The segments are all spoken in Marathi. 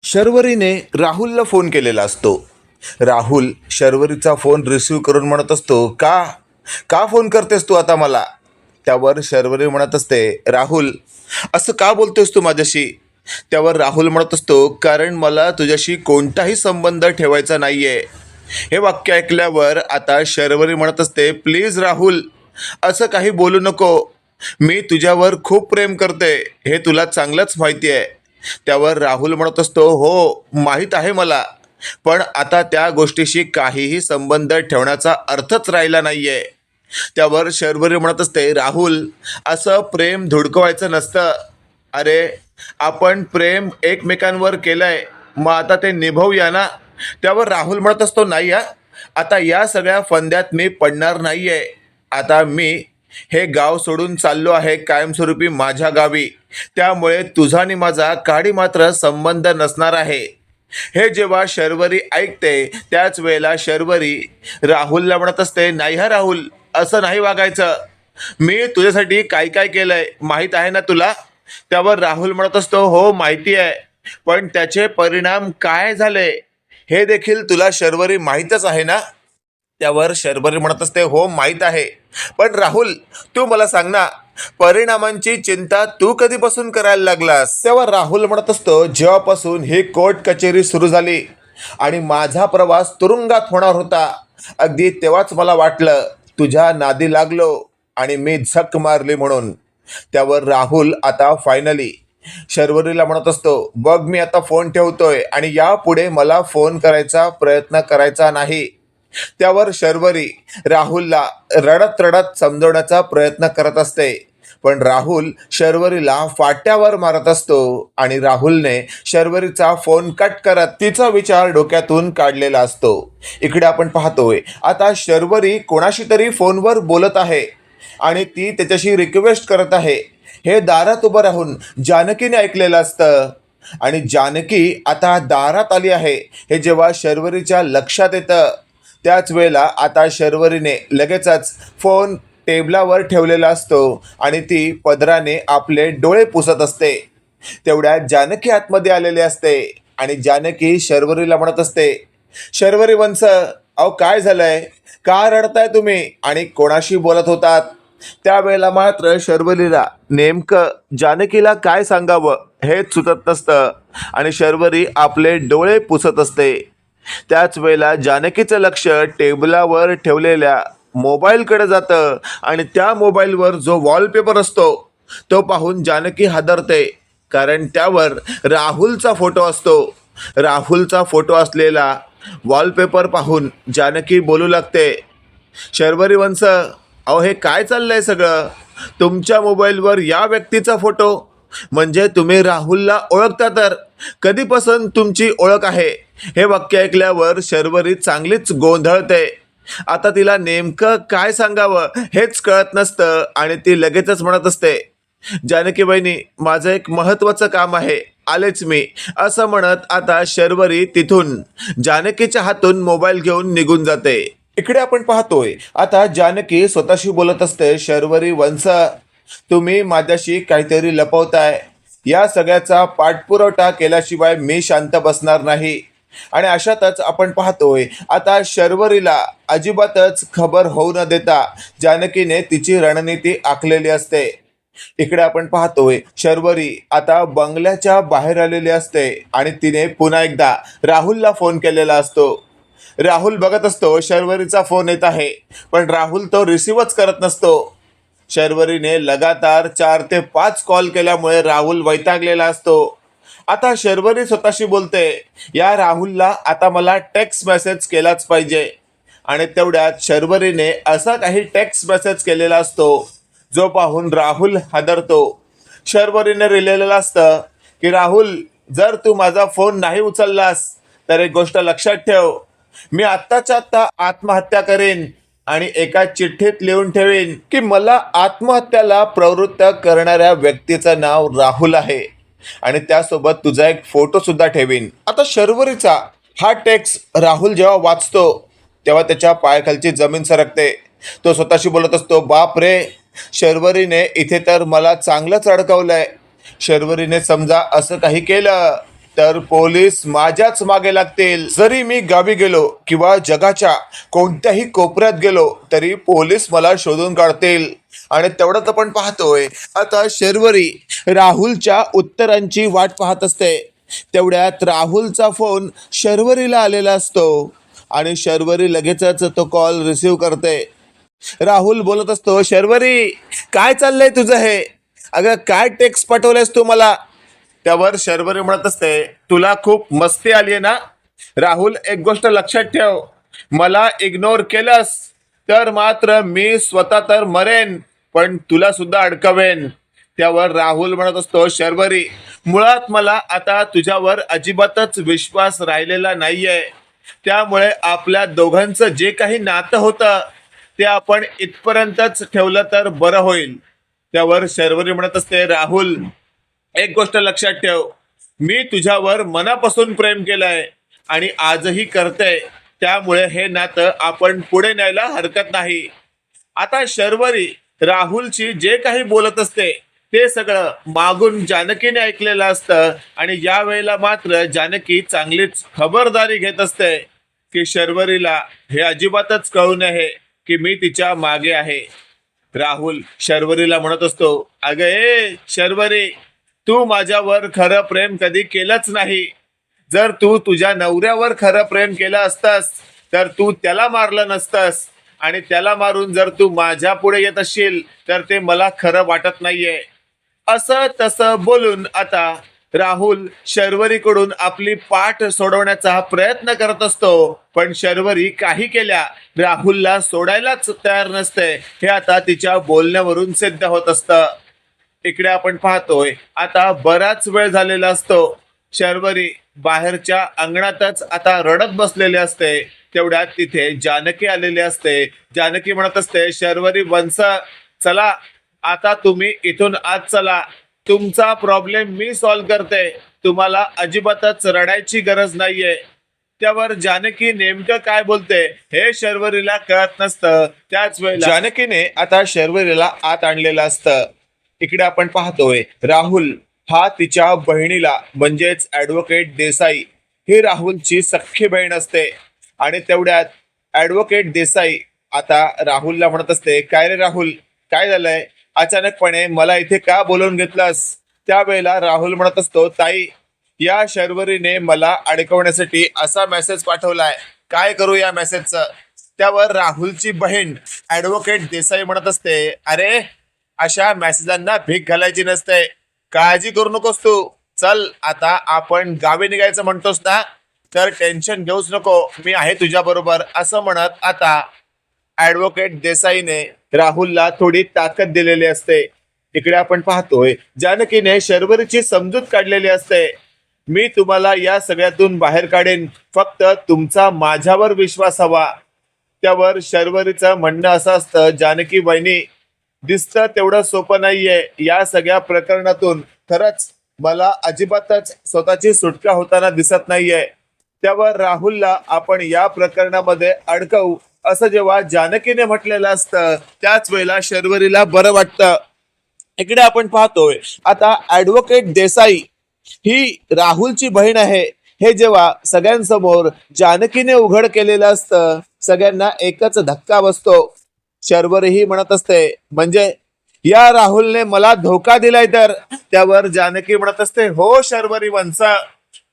शर्वरीने राहुलला फोन केलेला असतो. राहुल शर्वरीचा फोन रिसीव करून म्हणत असतो, का का फोन करतेस तू आता मला? त्यावर शर्वरी म्हणत असते, राहुल असं का बोलतोयस तू माझ्याशी? त्यावर राहुल म्हणत असतो, कारण मला तुझ्याशी कोणताही संबंध ठेवायचा नाहीये. हे वाक्य ऐकल्यावर आता शर्वरी म्हणत असते, प्लीज राहुल असं काही बोलू नको. मी तुझ्यावर खूप प्रेम करते, हे तुला चांगलंच माहिती आहे. त्यावर राहुल म्हणत असतो, हो माहीत आहे मला, पण आता त्या गोष्टीशी काहीही संबंध ठेवण्याचा अर्थच राहिला नाहीये. त्यावर शर्वरी म्हणत असते, राहुल असं प्रेम धुडकवायचं नसतं. अरे आपण प्रेम एकमेकांवर केलंय, मग आता ते निभवूया ना. त्यावर राहुल म्हणत असतो, नाही हा, आता या सगळ्या फंद्यात मी पडणार नाहीये. आता मी हे गाव सोडून चाललो आहे कायमस्वरूपी माझ्या गावी. त्यामुळे तुझा आणि माझा काडी मात्र संबंध नसणार आहे. हे जेव्हा शर्वरी ऐकते त्याच वेळेला शर्वरी राहुलला म्हणत असते, नाही हा राहुल, असं नाही वागायचं. मी तुझ्यासाठी काय काय केलंय माहीत आहे ना तुला? त्यावर राहुल म्हणत असतो, हो माहिती आहे, पण त्याचे परिणाम काय झाले हे देखील तुला शर्वरी माहीतच आहे ना. त्यावर शर्वरी म्हणत असते, हो माहीत आहे, पण राहुल तू मला सांग ना, परिणामांची चिंता तू कधीपासून करायला लागलास? तेव्हा राहुल म्हणत असतो, जेव्हापासून ही कोर्ट कचेरी सुरू झाली आणि माझा प्रवास तुरुंगात होणार होता, अगदी तेव्हाच मला वाटलं तुझ्या नादी लागलो आणि मी झक मारली म्हणून. त्यावर राहुल आता फायनली शर्वरीला म्हणत असतो, बघ मी आता फोन ठेवतोय आणि यापुढे मला फोन करायचा प्रयत्न करायचा नाही. त्यावर शर्वरी राहुलला रडत रडत समजवण्याचा प्रयत्न करत असते, पण राहुल शर्वरीला फाट्यावर मारत असतो आणि राहुलने शर्वरीचा फोन कट करत तिचा विचार डोक्यातून काढलेला असतो. इकडे आपण पाहतोय आता शर्वरी कोणाशी तरी फोनवर बोलत आहे आणि ती त्याच्याशी रिक्वेस्ट करत आहे. हे दारात उभं राहून जानकीने ऐकलेलं असतं आणि जानकी आता दारात आली आहे हे जेव्हा शर्वरीच्या लक्षात येतं, त्याच वेळेला आता शर्वरीने लगेचच फोन टेबलावर ठेवलेला असतो आणि ती पदराने आपले डोळे पुसत असते. तेवढ्यात जानकी आतमध्ये आलेले असते आणि जानकी शर्वरीला म्हणत असते, शर्वरी वंश, अहो काय झालंय, का रडताय तुम्ही आणि कोणाशी बोलत होतात? त्यावेळेला मात्र शर्वरीला नेमकं जानकीला काय सांगावं हेच सुचत नसतं आणि शर्वरी आपले डोळे पुसत असते. त्याच वेळेला जानकीचं लक्ष टेबलावर ठेवलेल्या मोबाईलकडे जातं आणि त्या मोबाईलवर जो वॉलपेपर असतो तो पाहून जानकी हादरते, कारण त्यावर राहुलचा फोटो असतो. राहुलचा फोटो असलेला वॉलपेपर पाहून जानकी बोलू लागते, शर्वरी वंश, अहो हे काय चाललंय सगळं? तुमच्या मोबाईलवर या व्यक्तीचा फोटो, म्हणजे तुम्ही राहुलला ओळखता तर कधीपासून तुमची ओळख आहे? हे वाक्य ऐकल्यावर शर्वरी चांगलीच गोंधळते. आता तिला नेमकं काय सांगावं हेच कळत नसतं आणि ती लगेचच म्हणत असते, जानकी बहिणी, माझं एक महत्त्वाचं काम आहे, आलेच मी, असं म्हणत आता शर्वरी तिथून जानकीच्या हातून मोबाईल घेऊन निघून जाते. इकडे आपण पाहतोय आता जानकी स्वतःशी बोलत असते, शर्वरी वंश, तुम्ही माझ्याशी काहीतरी लपवताय. या सगळ्याचा पाठपुरावा केल्याशिवाय मी शांत बसणार नाही. आणि अशातच आपण पाहतोय आता शर्वरीला अजिबातच खबर होऊ न देता जानकीने तिची रणनीती आखलेली असते. इकडे आपण पाहतोय शर्वरी आता बंगल्याच्या बाहेर आलेली असते आणि तिने पुन्हा एकदा राहुलला फोन केलेला असतो. राहुल बघत असतो शर्वरीचा फोन येत आहे, पण राहुल तो रिसिव्हच करत नसतो. शर्वरीने लगातार 4 ते 5 कॉल केल्यामुळे राहुल वैतागलेला असतो. आता शर्वरी स्वतःशी बोलते, या राहुलला आता मला टेक्स्ट मेसेज केलाच पाहिजे. आणि तेवढ्यात शर्वरीने असा काही टेक्स्ट मेसेज केलेला असतो जो पाहून राहुल हादरतो. शर्वरीने लिहिलेलं असतं की, राहुल, जर तू माझा फोन नाही उचललास तर एक गोष्ट लक्षात ठेव, मी आत्ताच्या आत्ता आत्महत्या करेन आणि एका चिठ्ठीत लिहून ठेवेन की मला आत्महत्याला प्रवृत्त करणाऱ्या व्यक्तीचं नाव राहुल आहे आणि त्यासोबत तुझा एक फोटो सुद्धा ठेवीन. आता शर्वरीचा हा टेक्स्ट राहुल जेव्हा वाचतो तेव्हा त्याच्या पायाखालची जमीन सरकते. तो स्वतःशी बोलत असतो, बाप रे, शर्वरीने इथे तर मला चांगलंच अडकवलंय. शर्वरीने समजा असं काही केलं तर पोलीस माझ्याच मागे लागतील. जरी मी गावी गेलो किंवा जगाच्या कोणत्याही कोपऱ्यात गेलो तरी पोलीस मला शोधून काढतील. आणि तेवढ्यात आपण पाहतोय आता शर्वरी राहुलच्या उत्तरांची वाट पाहत असते. तेवढ्यात राहुलचा फोन शर्वरीला आलेला असतो आणि शर्वरी लगेचच तो कॉल रिसीव्ह करते. राहुल बोलत असतो, शर्वरी काय चाललंय तुझं हे? अगं काय टेक्स्ट पाठवलंयस तू मला? त्यावर शर्वरी म्हणत असते, तुला खूप मस्ती आली आहे ना? राहुल, एक गोष्ट लक्षात ठेव, मला इग्नोर केलंस तर मात्र मी स्वतः तर मरेन पण तुला सुद्धा अडकवेन. त्यावर राहुल म्हणत असतो, शर्वरी मुळात मला आता तुझ्यावर अजिबातच विश्वास राहिलेला नाहीये. त्यामुळे आपल्या दोघांचं जे काही नातं होतं ते आपण इथपर्यंतच ठेवलं तर बरं होईल. त्यावर शर्वरी म्हणत असते, राहुल एक गोष्ट लक्षात ठेव, मी तुझ्यावर मनापासून प्रेम केलंय आणि आजही करते. त्यामुळे हे नातं आपण पुढे न्यायला हरकत नाही. आता शर्वरी राहुलची जे काही बोलत असते ते सगळं मागून जानकीने ऐकलेलं असतं आणि या वेळेला मात्र जानकी चांगलीच खबरदारी घेत असते की शर्वरीला हे अजिबातच कळू नये की मी तिच्या मागे आहे. राहुल शर्वरीला म्हणत असतो, अगं ए शर्वरी, तू माझ्यावर खरं प्रेम कधी केलंच नाही. जर तू तुझ्या नवऱ्यावर खरं प्रेम केलं असतंस तर तू त्याला मारलं नसतंस आणि त्याला मारून जर तू माझ्या पुढे येत असशील तर ते मला खरं वाटत नाहीये. असं तसं बोलून आता राहुल शर्वरीकडून आपली पाठ सोडवण्याचा प्रयत्न करत असतो पण शर्वरी काही केल्या राहुलला सोडायलाच तयार नसते. हे आता तिच्या बोलण्यावरून सिद्ध होत असतं. इकडे आपण पाहतोय आता बराच वेळ झालेला असतो. शर्वरी बाहेरच्या अंगणातच आता रडत बसलेली असते. तेवढ्यात तिथे जानकी आलेली असते. जानकी म्हणत असते, शर्वरी वंश, चला आता तुम्ही इथून आत चला, तुमचा प्रॉब्लेम मी सॉल्व्ह करते, तुम्हाला अजिबातच रडायची गरज नाहीये. त्यावर जानकी नेमकं काय बोलते हे शर्वरीला कळत नसतं. त्याच वेळेला जानकीने आता शर्वरीला आत आणलेलं असतं. इकडे आपण पाहतोय राहुल हा तिच्या बहिणीला म्हणजेच ऍडव्होकेट देसाई ही राहुलची सख्खी बहीण असते. आणि तेवढ्यात ऍडव्होकेट देसाई आता राहुलला म्हणत असते, काय रे राहुल, काय झालंय? अचानकपणे मला इथे का बोलवून घेतलंस? त्यावेळेला राहुल म्हणत असतो, ताई या शर्वरीने मला अडकवण्यासाठी असा मेसेज पाठवलाय, काय करू या मेसेजचं? त्यावर राहुलची बहीण ऍडव्होकेट देसाई म्हणत असते, अरे अशा मेसेजांना भीक घालायची नसते, काळजी करू नकोस तू, चल आता आपण गावी निघायचं म्हणतोस ना, तर टेन्शन घेऊच नको, मी आहे तुझ्या बरोबर. असं म्हणत आता ऍडव्होकेट देसाईने राहुलला थोडी ताकद दिलेली असते. इकडे आपण पाहतोय जानकीने शर्वरीची समजूत काढलेली असते. मी तुम्हाला या सगळ्यातून बाहेर काढेन, फक्त तुमचा माझ्यावर विश्वास हवा. त्यावर शर्वरीचं म्हणणं असं असतं, जानकी बहिणी दिसतं तेवढं सोपं नाहीये या सगळ्या प्रकरणातून, खरंच मला अजिबातच स्वतःची सुटका होताना दिसत नाहीये. त्यावर राहुलला आपण या प्रकरणामध्ये अडकवू असं जेव्हा जानकीने म्हटलेलं असतं त्याच वेळेला शर्वरीला बरं वाटतं. इकडे आपण पाहतोय आता ऍडव्होकेट देसाई ही राहुलची बहीण आहे हे जेव्हा सगळ्यांसमोर जानकीने उघड केलेलं असतं सगळ्यांना एकच धक्का बसतो. शर्वरीही म्हणत असते, म्हणजे या राहुलने मला धोका दिलाय तर? त्यावर जानकी म्हणत असते, हो शर्वरी वंश,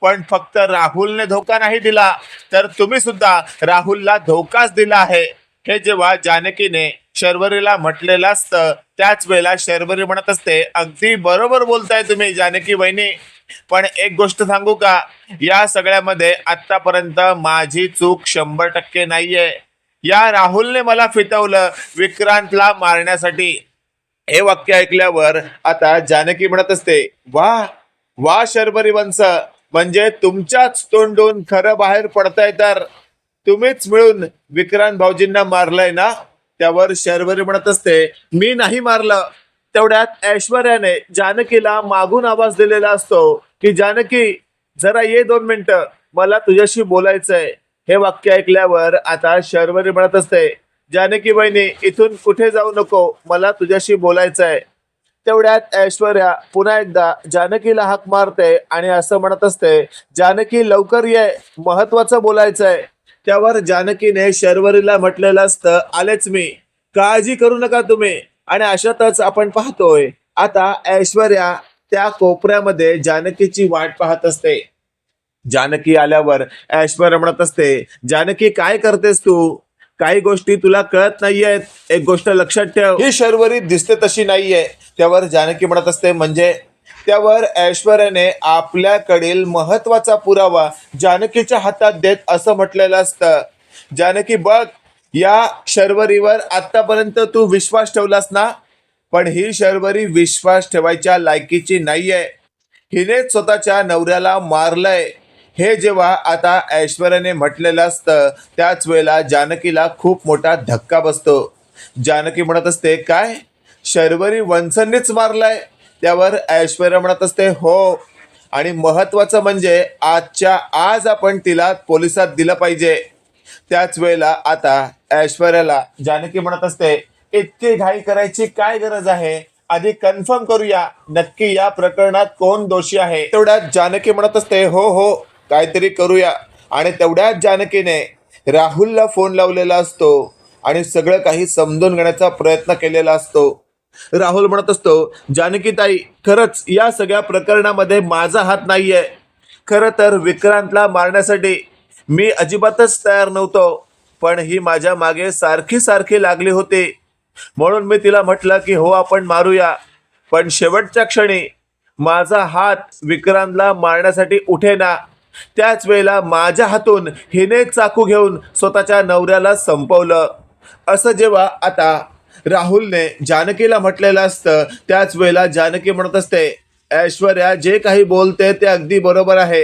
पण फक्त राहुलने धोका नाही दिला तर तुम्ही सुद्धा राहुलला धोकाच दिला आहे. हे जेव्हा जानकीने शर्वरीला म्हटलेलं असतं त्याच वेळेला शर्वरी म्हणत असते, अगदी बरोबर बोलताय तुम्ही जानकी बहिणी, पण एक गोष्ट सांगू का, या सगळ्यामध्ये आतापर्यंत माझी चूक 100% नाहीये. या राहुलने मला फितवलं विक्रांतला मारण्यासाठी. हे वाक्य ऐकल्यावर आता जानकी म्हणत असते, वा वा शर्वरी वंश, म्हणजे तुमच्याच तोंडून खरं बाहेर पडतंय तर तुम्हीच मिळून विक्रांत भाऊजींना मारलंय ना? त्यावर शर्वरी म्हणत असते, मी नाही मारलं. तेवढ्यात ऐश्वर्याने जानकीला मागून आवाज दिलेला असतो की जानकी जरा ये 2 मिनिटं, मला तुझ्याशी बोलायचंय. हे वाक्य ऐकल्यावर आता शर्वरी म्हणत असते, जानकी बहिणी इथून कुठे जाऊ नको, मला तुझ्याशी बोलायचंय. तेवढ्यात ऐश्वर्या पुन्हा एकदा जानकीला हाक मारते आणि असं म्हणत असते, जानकी लवकर ये, महत्वाचं बोलायचंय. त्यावर जानकीने शर्वरीला म्हटलेलं असतं, आलेच मी, काळजी करू नका तुम्ही. आणि अशातच आपण पाहतोय आता ऐश्वर्या त्या कोपऱ्यामध्ये जानकीची वाट पाहत असते. जानकी आल्यावर ऐश्वर्या म्हणत असते, जानकी काय करतेस तू? काही गोष्टी तुला कळत नाहीयेत. एक गोष्ट लक्षात ठेव, ही शर्वरी दिसते तशी नाहीये. त्यावर जानकी म्हणत असते, म्हणजे? त्यावर ऐश्वर्याने आपल्याकडील महत्वाचा पुरावा जानकीच्या हातात देत असं म्हटलेलं असतं, जानकी बघ, या शर्वरीवर आतापर्यंत तू विश्वास ठेवलास ना, पण ही शर्वरी विश्वास ठेवायच्या लायकीची नाहीये. हिनेच स्वतःच्या नवऱ्याला मारलंय. हे जेव्हा आता ऐश्वर्याने म्हटलेलं असतं त्याच वेळेला जानकीला खूप मोठा धक्का बसतो. जानकी म्हणत असते, काय, शर्वरी वंसनीच मारलाय? त्यावर ऐश्वर्या म्हणत असते, हो, आणि महत्वाचं म्हणजे आजच्या आज आपण तिला पोलिसात दिलं पाहिजे. त्याच वेळेला आता ऐश्वर्याला जानकी म्हणत असते, इतकी घाई करायची काय गरज आहे? आधी कन्फर्म करूया नक्की या प्रकरणात कोण दोषी आहे. तेवढ्यात जानकी म्हणत असते, हो हो, काहीतरी करूया. आणि तेवढ्याच जानकीने राहुलला फोन लावलेला असतो आणि सगळं काही समजून घेण्याचा प्रयत्न केलेला असतो. राहुल म्हणत असतो, जानकी ताई, खरंच या सगळ्या प्रकरणामध्ये माझा हात नाहीये. खरं तर विक्रांतला मारण्यासाठी मी अजिबातच तयार नव्हतो, पण ही माझ्या मागे सारखी सारखी लागली होती. म्हणून मी तिला म्हटलं की हो आपण मारूया, पण शेवटच्या क्षणी माझा हात विक्रांतला मारण्यासाठी उठेना. त्याच वेळेला माझ्या हातून हिने चाकू घेऊन स्वतःच्या नवऱ्याला संपवलं. असं जेव्हा आता राहुलने जानकीला म्हटलेलं असतं त्याच वेळेला जानकी म्हणत असते, ऐश्वर्या जे काही बोलते ते अगदी बरोबर आहे.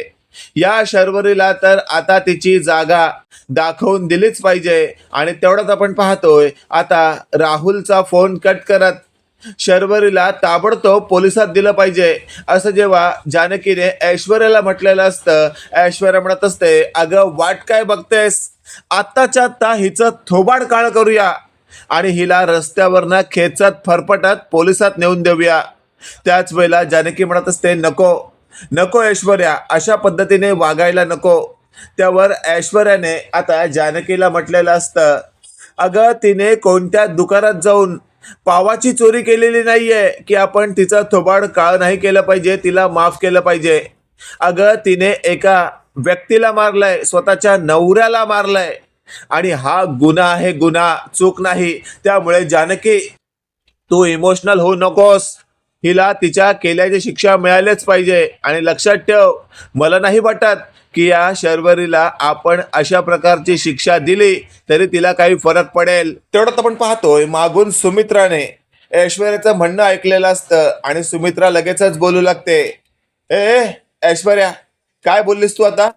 या शर्वरीला तर आता तिची जागा दाखवून दिलीच पाहिजे. आणि तेवढ्यात आपण पाहतोय आता राहुलचा फोन कट करत शर्वरीला ताबडतोब पोलिसात दिलं पाहिजे असं जेव्हा जानकीने ऐश्वर्याला म्हटलेलं असतं. ऐश्वर्या म्हणत असते, अगं वाट काय बघतेस, आत्ताच्या आत्ता हिचं थोबाड काळ करूया आणि हिला रस्त्यावरनं खेचत फरफटत पोलिसात नेऊन देऊया. त्याच वेळेला जानकी म्हणत असते, नको नको ऐश्वर्या, अशा पद्धतीने वागायला नको. त्यावर ऐश्वर्याने आता जानकीला म्हटलेलं असतं, अगं तिने कोणत्या दुकानात जाऊन पावाची चोरी केलेली नाहीये की आपण तिचं थोबाड काळ नाही केलं पाहिजे, तिला माफ केलं पाहिजे. अगं तिने एका व्यक्तीला मारलंय, स्वतःच्या नवऱ्याला मारलंय, आणि हा गुन्हा आहे, गुन्हा, चूक नाही. त्यामुळे जानकी तू इमोशनल होऊ नकोस. हिला तिच्या केल्याची शिक्षा मिळालीच पाहिजे. आणि लक्षात ठेव, मला नाही वाटत की या शर्वरीला आपण अशा प्रकारची शिक्षा दिली तरी तिला काही फरक पडेल. तेवढ्यात आपण पाहतोय मागून सुमित्राने ऐश्वर्याचं म्हणणं ऐकलेलं असतं आणि सुमित्रा लगेचच बोलू लागते, ए ऐश्वर्या, काय बोललीस तू आता?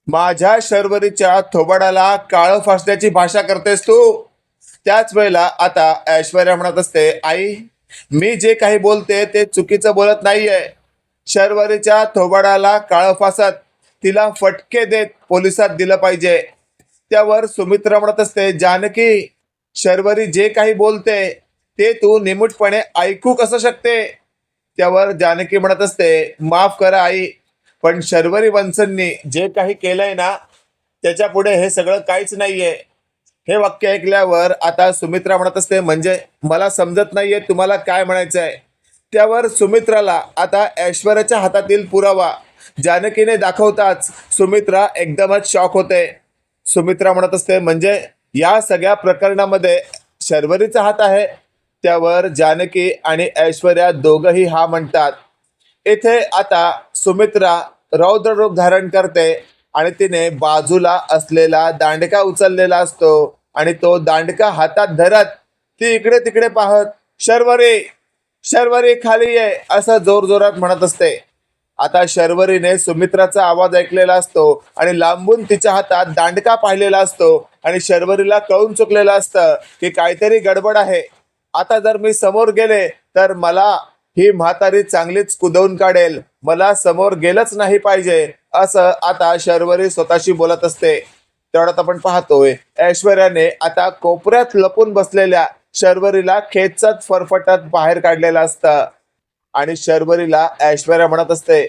माझ्या शर्वरीच्या थोबाडाला काळं फासण्याची भाषा करतेस तू? त्याच वेळेला आता ऐश्वर्या म्हणत असते, आई, मी जे काही बोलते ते चुकीचं बोलत नाहीये. शर्वरीच्या थोबाडाला काळं फासत तिला फटके देत पोलिसात दिलं पाहिजे. त्यावर सुमित्रा म्हणत असते, जानकी, शर्वरी जे काही बोलते ते तू निमूटपणे ऐकू कसं शकते? त्यावर जानकी म्हणत असते, माफ करा आई, पण शर्वरी वंशंनी जे काही केलंय ना त्याच्या पुढे हे सगळं काहीच नाहीये. हे वाक्य ऐकल्यावर आता सुमित्रा म्हणत असते, म्हणजे मला समजत नाहीये तुम्हाला काय म्हणायचंय. त्यावर सुमित्राला आता ऐश्वर्याच्या हातातील पुरावा जानकीने दाखवताच सुमित्रा एकदमच शॉक होते. सुमित्रा म्हणत असते, म्हणजे या सगळ्या प्रकरणामध्ये शर्वरीचा हात आहे? त्यावर जानकी आणि ऐश्वर्या दोघंही हा म्हणतात. इथे आता सुमित्रा रौद्र रूप धारण करते आणि तिने बाजूला असलेला दांडका उचललेला असतो आणि तो दांडका हातात धरत ती इकडे तिकडे पाहत, शर्वरी, शर्वरी खाली ये, असं जोरजोरात म्हणत असते. आता शर्वरीने सुमित्राचा आवाज ऐकलेला असतो आणि लांबून तिच्या हातात दांडका पाहिलेला असतो आणि शर्वरीला कळून चुकलेलं असतं की काहीतरी गडबड आहे. आता जर मी समोर गेले तर मला ही म्हातारी चांगलीच कुदवून काढेल, मला समोर गेलंच नाही पाहिजे, असं आता शर्वरी स्वतःशी बोलत असते. तेवढ्यात आपण पाहतोय ऐश्वर्याने आता कोपऱ्यात लपून बसलेल्या शर्वरीला खेचत फरफटत बाहेर काढलेलं असतं. आणि शर्वरीला ऐश्वर्या म्हणत असते,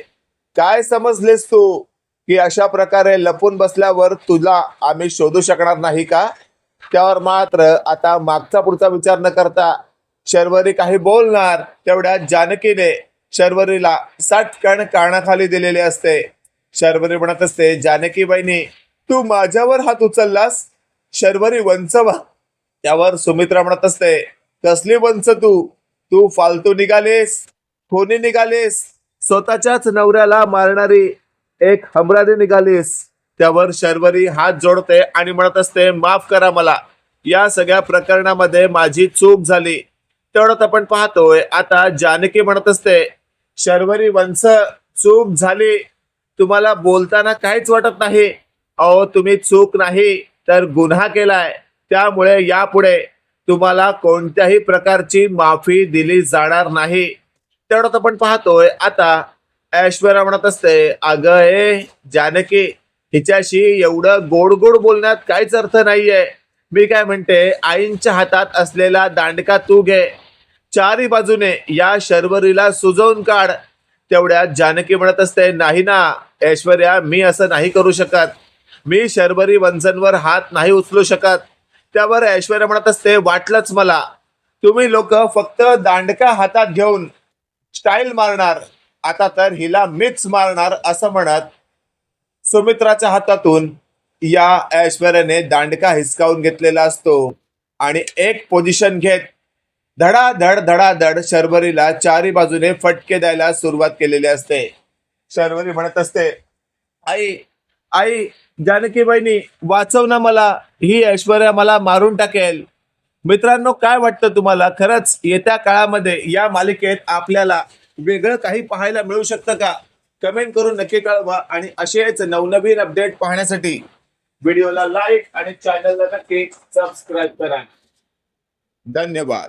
काय समजलेस तू की अशा प्रकारे लपून बसल्यावर तुला आम्ही शोधू शकणार नाही का? त्यावर मात्र आता मागचा पुढचा विचार न करता शर्वरी काही बोलणार तेवढ्या जानकीने शर्वरीला सटकन कानाखाली दिलेले असते. शर्वरी म्हणत असते, जानकी बहिणी तू माझ्यावर हात उचललास? शर्वरी वंचवा. त्यावर सुमित्रा म्हणत असते, कसली वंच तू? तू फालतू निघालेस, कोणी निघालेस? स्वतःच्याच नवऱ्याला मारणारी एक हमरादी निघालीस. त्यावर शर्वरी हात जोडते आणि म्हणत असते, माफ करा मला, या सगळ्या प्रकरणामध्ये माझी चूक झाली. तेवढ्यात आपण पाहतोय आता जानकी म्हणत असते, शर्वरी वंश चूक झाली, तुम्हाला बोलताना काहीच वाटत नाही. अहो तुम्ही चूक नाही तर गुन्हा केलाय, त्यामुळे यापुढे तुम्हाला कोणत्याही प्रकारची माफी दिली जाणार नाही. तेवढ्यात आपण पाहतोय आता ऐश्वर्या म्हणत असते, अगं हे जानकी, हिच्याशी एवढं गोड गोड बोलण्यात काहीच अर्थ नाहीये. मी काय म्हणते, आईंच्या हातात असलेला दांडका तू घे, चारी बाजूने या शर्वरीला सुजवून काढ. तेवढ्यात जानकी म्हणत असते, नाही ना ऐश्वर्या, मी असं नाही करू शकत, मी शर्वरी वंशनवर हात नाही उचलू शकत. त्यावर ऐश्वर्या म्हणत असते, वाटलंच मला, तुम्ही लोक फक्त दांडका हातात घेऊन स्टाईल मारणार, आता तर हिला मीच मारणार. असं म्हणत सुमित्राच्या हातातून या ऐश्वर्याने दांडका हिसकावून घेतलेला असतो आणि एक पोझिशन घेत धडाधड धडाधड शर्वरीला चारी बाजूने फटके द्यायला सुरुवात केलेली असते. शर्वरी म्हणत असते, आई आई, जानकी बहिणी वाचव ना मला, ही ऐश्वर्या मला मारून टाकेल. मित्रांनो, काय वाटतं तुम्हाला, खरंच येत्या काळामध्ये या मालिकेत आपल्याला वेगळं काही पाहायला मिळू शकतं का? कमेंट करून नक्की कळवा आणि असेच नवनवीन अपडेट पाहण्यासाठी व्हिडिओला लाईक आणि चॅनलला नक्की सबस्क्राईब करा. धन्यवाद.